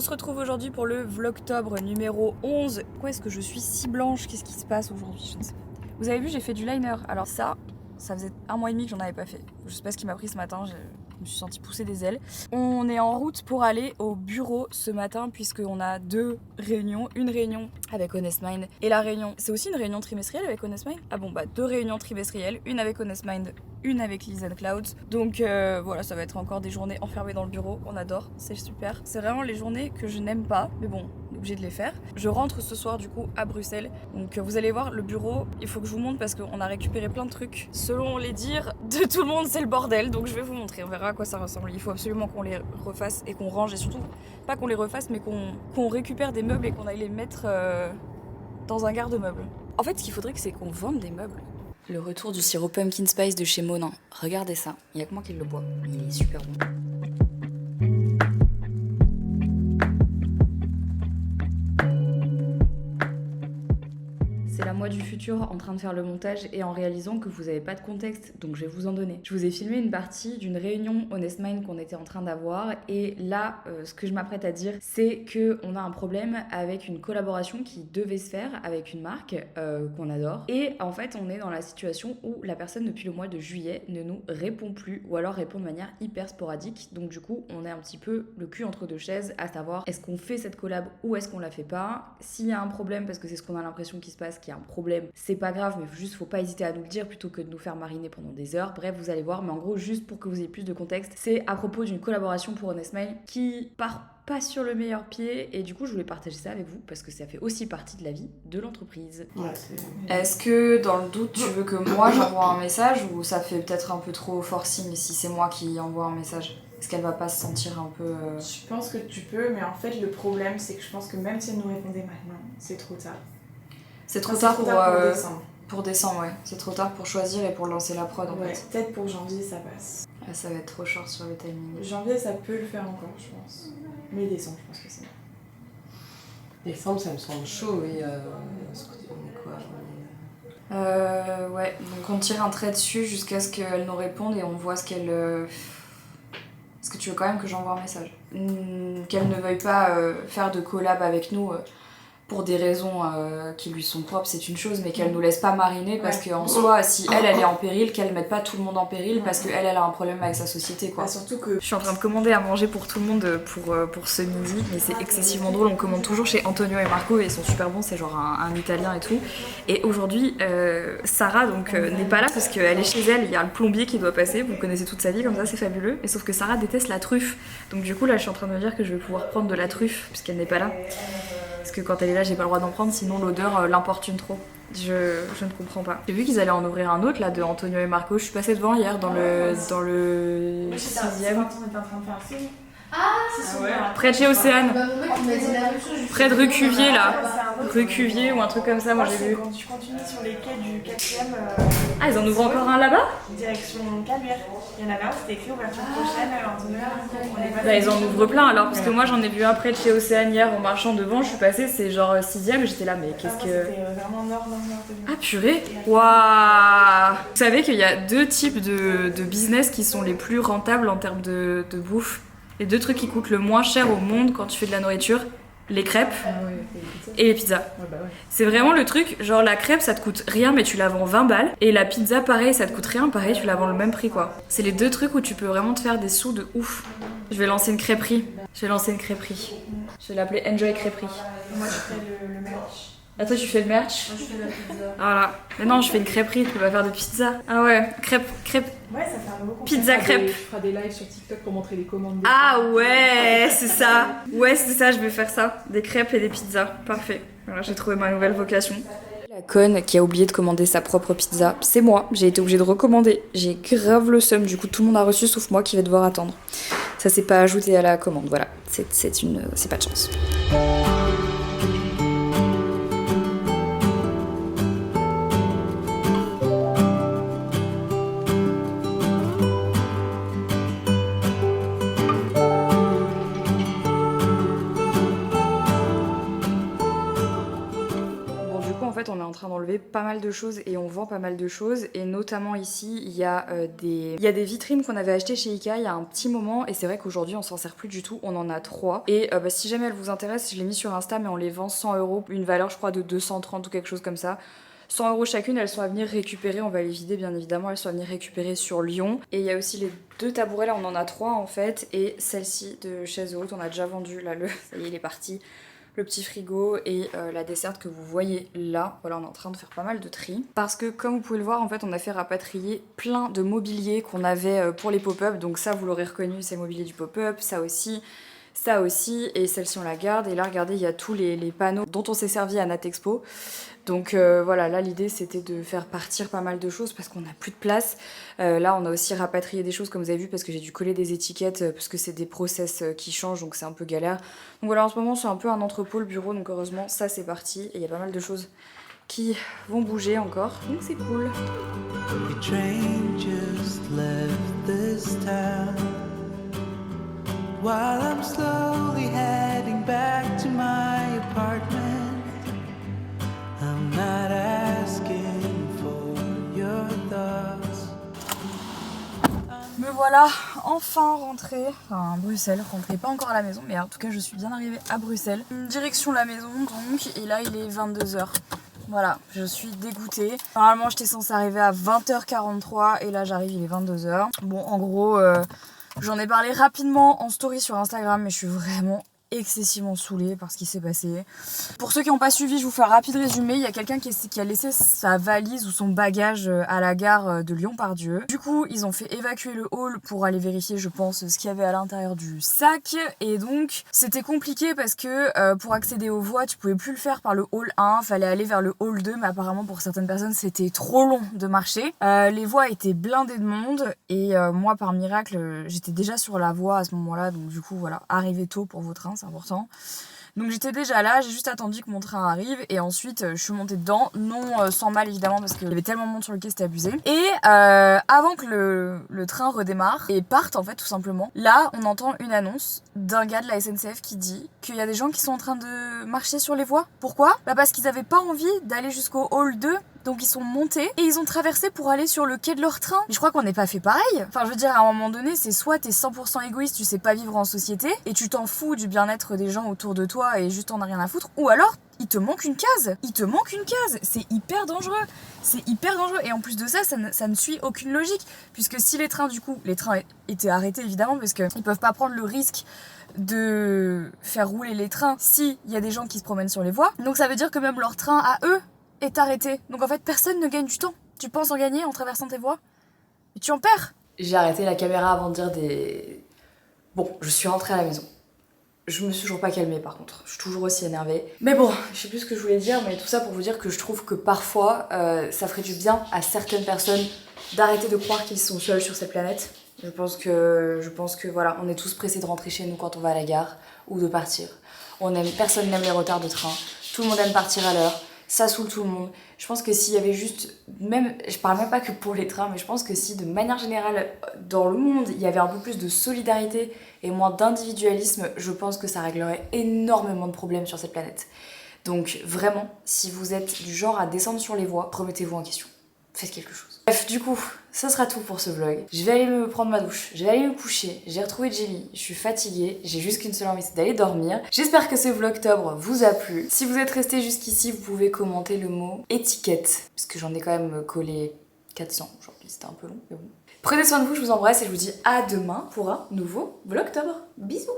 se retrouve aujourd'hui pour le Vlogtobre numéro 11. Pourquoi est-ce que je suis si blanche? Qu'est-ce qui se passe aujourd'hui? Je ne sais pas. Vous avez vu, j'ai fait du liner. Alors ça faisait 1 mois et demi que j'en avais pas fait. Je sais pas ce qui m'a pris ce matin, je me suis sentie pousser des ailes. On est en route pour aller au bureau ce matin puisqu'on a 2 réunions. Une réunion avec Honest Mind et la réunion... C'est aussi une réunion trimestrielle avec Honest Mind? Ah bon, bah 2 réunions trimestrielles, une avec Honest Mind, une avec Liz and Clouds. Donc voilà, ça va être encore des journées enfermées dans le bureau. On adore, c'est super. C'est vraiment les journées que je n'aime pas, mais bon, on est obligé de les faire. Je rentre ce soir du coup à Bruxelles. Donc vous allez voir, le bureau, il faut que je vous montre parce qu'on a récupéré plein de trucs. Selon les dires de tout le monde, c'est le bordel. Donc je vais vous montrer, on verra à quoi ça ressemble. Il faut absolument qu'on les refasse et qu'on range. Et surtout, pas qu'on les refasse, mais qu'on récupère des meubles et qu'on aille les mettre dans un garde-meubles. En fait, ce qu'il faudrait, c'est qu'on vende des meubles. Le retour du sirop Pumpkin Spice de chez Monin. Regardez ça, il n'y a que moi qui le bois. Il est super bon. C'est la moi du futur en train de faire le montage et en réalisant que vous avez pas de contexte, donc je vais vous en donner. Je vous ai filmé une partie d'une réunion Honest Mind qu'on était en train d'avoir et là, ce que je m'apprête à dire, c'est qu'on a un problème avec une collaboration qui devait se faire avec une marque qu'on adore. Et en fait, on est dans la situation où la personne depuis le mois de juillet ne nous répond plus ou alors répond de manière hyper sporadique. Donc du coup, on est un petit peu le cul entre deux chaises, à savoir est-ce qu'on fait cette collab ou est-ce qu'on la fait pas. S'il y a un problème, parce que c'est ce qu'on a l'impression qu'il se passe, qu'il y a un problème, c'est pas grave, mais juste faut pas hésiter à nous le dire plutôt que de nous faire mariner pendant des heures. Bref, vous allez voir, mais en gros, juste pour que vous ayez plus de contexte, c'est à propos d'une collaboration pour Honest Mind qui part pas sur le meilleur pied et du coup je voulais partager ça avec vous parce que ça fait aussi partie de la vie de l'entreprise. Ouais, Est-ce que dans le doute tu veux que moi j'envoie un message ou ça fait peut-être un peu trop forcing si c'est moi qui envoie un message? Est-ce qu'elle va pas se sentir un peu... Je pense que tu peux, mais en fait le problème c'est que je pense que même si elle nous répondait maintenant, c'est trop tard. C'est trop tard pour décembre. Pour décembre, ouais. C'est trop tard pour choisir et pour lancer la prod en fait. Peut-être pour janvier ça passe. Ah, ça va être trop short sur le timing. Janvier ça peut le faire encore je pense. Mais décembre je pense que c'est bon. Décembre ça me semble chaud et ouais, donc on tire un trait dessus jusqu'à ce qu'elle nous réponde et on voit ce qu'elle... Est-ce que tu veux quand même que j'envoie un message? Qu'elle ne veuille pas faire de collab avec nous pour des raisons qui lui sont propres, c'est une chose, mais qu'elle nous laisse pas mariner parce qu'en soi, si elle est en péril, qu'elle mette pas tout le monde en péril parce qu'elle a un problème avec sa société, quoi. Bah, surtout que... Je suis en train de commander à manger pour tout le monde pour ce midi, mais c'est excessivement drôle. On commande toujours chez Antonio et Marco et ils sont super bons, c'est genre un italien et tout. Et aujourd'hui, Sarah donc n'est pas là parce qu'elle est chez elle, il y a le plombier qui doit passer, vous connaissez toute sa vie comme ça, c'est fabuleux. Et sauf que Sarah déteste la truffe, donc du coup là je suis en train de me dire que je vais pouvoir prendre de la truffe puisqu'elle n'est pas là. Parce que quand elle est là, j'ai pas le droit d'en prendre, sinon l'odeur l'importune trop. Je ne comprends pas. J'ai vu qu'ils allaient en ouvrir un autre là de Antonio et Marco. Je suis passée devant hier dans le 6ème. On était en train de faire un film. Près de chez Océane. Près de rue Cuvier là. Rue Cuvier ou un truc comme ça, moi j'ai vu. Quand tu continues sur les quais du 4ème. Ah, ils en ouvrent encore un là-bas? Direction Caluire. Il y en avait un, c'était écrit ouverture prochaine, Antonio et Marco. Bah, ils en ouvrent plein alors, parce que moi j'en ai vu un près de chez Océane hier en marchant devant. Je suis passée, c'est genre 6ème, j'étais là, mais qu'est-ce que. C'était vraiment nord. Ah purée! Waouh! Vous savez qu'il y a 2 types de business qui sont les plus rentables en termes de bouffe. Les 2 trucs qui coûtent le moins cher au monde quand tu fais de la nourriture, les crêpes et les pizzas. C'est vraiment le truc, genre la crêpe ça te coûte rien mais tu la vends 20 balles et la pizza pareil ça te coûte rien, pareil tu la vends le même prix quoi. C'est les 2 trucs où tu peux vraiment te faire des sous de ouf. Je vais lancer une crêperie. Je vais l'appeler Enjoy Crêperie. Moi je fais le merch. Ah toi tu fais le merch? Moi je fais la pizza. Voilà. Mais non je fais une crêperie, tu peux pas faire de pizza. Ah ouais, crêpe. Ouais ça fait un nouveau Pizza crêpe. Je ferai des lives sur TikTok pour montrer les commandes. Ah ouais, c'est ça. Ouais, c'est ça, je vais faire ça. Des crêpes et des pizzas. Parfait. Voilà, j'ai trouvé ma nouvelle vocation. La conne qui a oublié de commander sa propre pizza, c'est moi. J'ai été obligée de recommander. J'ai grave le seum. Du coup, tout le monde a reçu sauf moi qui vais devoir attendre. Ça s'est pas ajouté à la commande. Voilà, c'est pas de chance. fait on est en train d'enlever pas mal de choses et on vend pas mal de choses. Et notamment ici il y a des vitrines qu'on avait achetées chez Ikea il y a un petit moment. Et c'est vrai qu'aujourd'hui on s'en sert plus du tout, on en a 3. Et si jamais elles vous intéressent, je l'ai mis sur Insta mais on les vend 100 €, une valeur je crois de 230 ou quelque chose comme ça. 100 € chacune, elles sont à venir récupérer, on va les vider bien évidemment, elles sont à venir récupérer sur Lyon. Et il y a aussi les 2 tabourets, là on en a 3 en fait, et celle-ci de chaise haute, on a déjà vendu, là ça y est il est parti. Le petit frigo et la desserte que vous voyez là. Voilà, on est en train de faire pas mal de tri. Parce que comme vous pouvez le voir, en fait on a fait rapatrier plein de mobilier qu'on avait pour les pop-up. Donc ça vous l'aurez reconnu, c'est le mobilier du pop-up, ça aussi, et celle-ci on la garde. Et là regardez, il y a tous les panneaux dont on s'est servi à Natexpo. Donc voilà, là l'idée c'était de faire partir pas mal de choses parce qu'on n'a plus de place. Là on a aussi rapatrié des choses comme vous avez vu parce que j'ai dû coller des étiquettes parce que c'est des process qui changent donc c'est un peu galère. Donc voilà, en ce moment c'est un peu un entrepôt le bureau, donc heureusement ça c'est parti et il y a pas mal de choses qui vont bouger encore, donc c'est cool. The train just left this town while I'm slowly heading back to my apartment. I'm not asking for your thoughts. Me voilà enfin rentrée, enfin Bruxelles, rentrée pas encore à la maison, mais en tout cas je suis bien arrivée à Bruxelles. Direction la maison donc, et là il est 22h. Voilà, je suis dégoûtée. Normalement j'étais censée arriver à 20h43 et là j'arrive, il est 22h. Bon en gros, j'en ai parlé rapidement en story sur Instagram, mais je suis vraiment excessivement saoulée par ce qui s'est passé. Pour ceux qui n'ont pas suivi, je vous fais un rapide résumé. Il y a quelqu'un qui a laissé sa valise ou son bagage à la gare de Lyon-Pardieu. Du coup, ils ont fait évacuer le hall pour aller vérifier, je pense, ce qu'il y avait à l'intérieur du sac. Et donc, c'était compliqué parce que pour accéder aux voies, tu pouvais plus le faire par le hall 1, fallait aller vers le hall 2, mais apparemment pour certaines personnes, c'était trop long de marcher. Les voies étaient blindées de monde et moi, par miracle, j'étais déjà sur la voie à ce moment-là. Donc du coup, voilà, arrivez tôt pour vos trains, c'est important. Donc j'étais déjà là, j'ai juste attendu que mon train arrive et ensuite je suis montée dedans, non sans mal évidemment parce qu'il y avait tellement de monde sur le quai, c'était abusé. Et avant que le train redémarre et parte en fait tout simplement, là on entend une annonce d'un gars de la SNCF qui dit qu'il y a des gens qui sont en train de marcher sur les voies. Pourquoi ? Bah parce qu'ils avaient pas envie d'aller jusqu'au hall 2. Donc ils sont montés et ils ont traversé pour aller sur le quai de leur train. Mais je crois qu'on n'est pas fait pareil. Enfin je veux dire à un moment donné c'est soit t'es 100% égoïste, tu sais pas vivre en société et tu t'en fous du bien-être des gens autour de toi et juste t'en as rien à foutre. Ou alors il te manque une case. Il te manque une case. C'est hyper dangereux. C'est hyper dangereux. Et en plus de ça, ça ne suit aucune logique. Puisque si les trains étaient arrêtés évidemment parce qu'ils peuvent pas prendre le risque de faire rouler les trains s'il y a des gens qui se promènent sur les voies. Donc ça veut dire que même leur train à eux est arrêté. Donc en fait, personne ne gagne du temps. Tu penses en gagner en traversant tes voies ? Et tu en perds. J'ai arrêté la caméra avant de dire des... Bon, je suis rentrée à la maison. Je me suis toujours pas calmée par contre. Je suis toujours aussi énervée. Mais bon, je sais plus ce que je voulais dire, mais tout ça pour vous dire que je trouve que parfois, ça ferait du bien à certaines personnes d'arrêter de croire qu'ils sont seuls sur cette planète. Je pense que voilà, on est tous pressés de rentrer chez nous quand on va à la gare ou de partir. Personne n'aime les retards de train. Tout le monde aime partir à l'heure. Ça saoule tout le monde. Je pense que s'il y avait juste, même, je parle même pas que pour les trains, mais je pense que si de manière générale dans le monde il y avait un peu plus de solidarité et moins d'individualisme, je pense que ça réglerait énormément de problèmes sur cette planète. Donc vraiment, si vous êtes du genre à descendre sur les voies, remettez-vous en question. Faites quelque chose. Bref, du coup, ça sera tout pour ce vlog. Je vais aller me prendre ma douche, je vais aller me coucher, j'ai retrouvé Jamie, je suis fatiguée, j'ai juste qu'une seule envie, c'est d'aller dormir. J'espère que ce vlogtobre vous a plu. Si vous êtes resté jusqu'ici, vous pouvez commenter le mot étiquette, parce que j'en ai quand même collé 400 aujourd'hui, c'était un peu long, mais bon. Prenez soin de vous, je vous embrasse et je vous dis à demain pour un nouveau vlogtobre. Bisous.